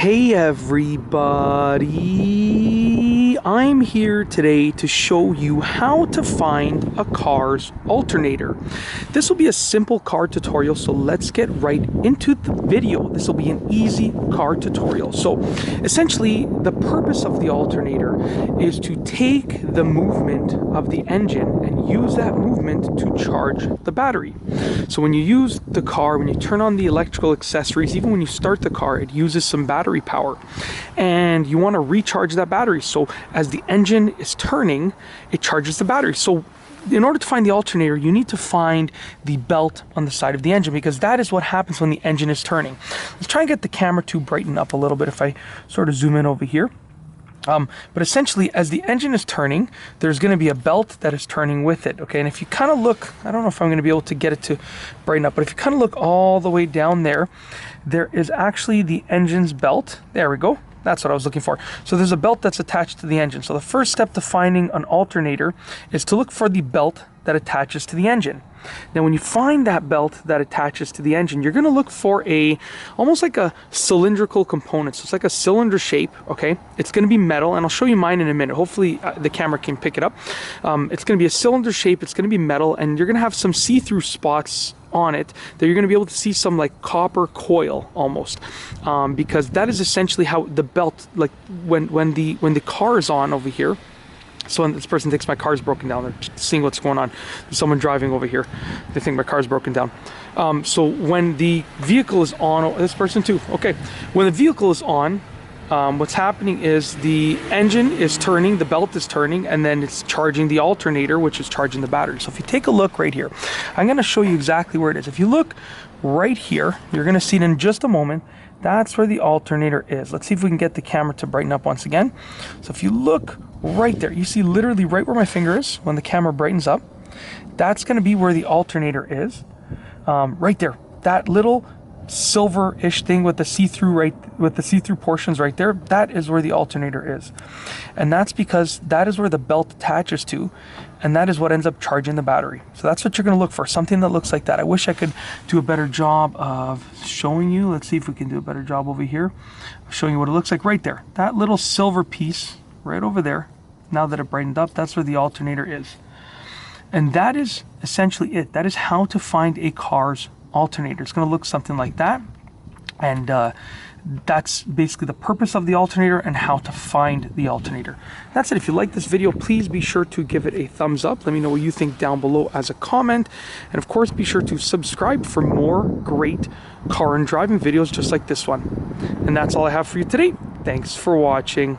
Hey everybody, I'm here today to show you how to find a car's alternator. This will be a simple car tutorial, so let's get right into the video. This will be an easy car tutorial. So essentially, the purpose of the alternator is to take the movement of the engine and use that movement to charge the battery. So when you use the car, when you turn on the electrical accessories, even when you start the car, it uses some battery power, and you want to recharge that battery. So as the engine is turning, it charges the battery. So in order to find the alternator, you need to find the belt on the side of the engine, because that is what happens when the engine is turning. Let's try and get the camera to brighten up a little bit if I sort of zoom in over here. But essentially, as the engine is turning, there's going to be a belt that is turning with it, okay? And if you kind of look, I don't know if I'm going to be able to get it to brighten up, but if you kind of look all the way down there, there is actually the engine's belt. There we go. That's what I was looking for. So there's a belt that's attached to the engine. So the first step to finding an alternator is to look for the belt that attaches to the engine. Now when you find that belt that attaches to the engine, you're going to look for almost like a cylindrical component. So it's like a cylinder shape, okay? It's going to be metal, and I'll show you mine in a minute. Hopefully the camera can pick it up. It's going to be a cylinder shape, it's going to be metal, and you're going to have some see-through spots on it that you're going to be able to see some like copper coil almost, because that is essentially how the belt, like when the car is on over here. So when this person thinks my car's broken down, they're seeing what's going on. There's someone driving over here. They think my car's broken down. So when the vehicle is on, oh, this person too. Okay, when the vehicle is on, what's happening is the engine is turning, the belt is turning, and then it's charging the alternator, which is charging the battery. So if you take a look right here, I'm going to show you exactly where it is. If you look right here, you're going to see it in just a moment. That's where the alternator is. Let's see if we can get the camera to brighten up once again. So if you look right there, you see literally right where my finger is when the camera brightens up. That's going to be where the alternator is. Right there, that little silver-ish thing with the see-through portions right there, that is where the alternator is. And that's because that is where the belt attaches to, and that is what ends up charging the battery. So that's what you're going to look for, something that looks like that. I wish I could do a better job of showing you. Let's see if we can do a better job over here, showing you what it looks like right there. That little silver piece right over there, now that it brightened up, that's where the alternator is. And that is essentially it. That is how to find a car's alternator. It's going to look something like that, and that's basically the purpose of the alternator and how to find the alternator. That's it. If you like this video, please be sure to give it a thumbs up. Let me know what you think down below as a comment, and of course be sure to subscribe for more great car and driving videos just like this one. And that's all I have for you today. Thanks for watching.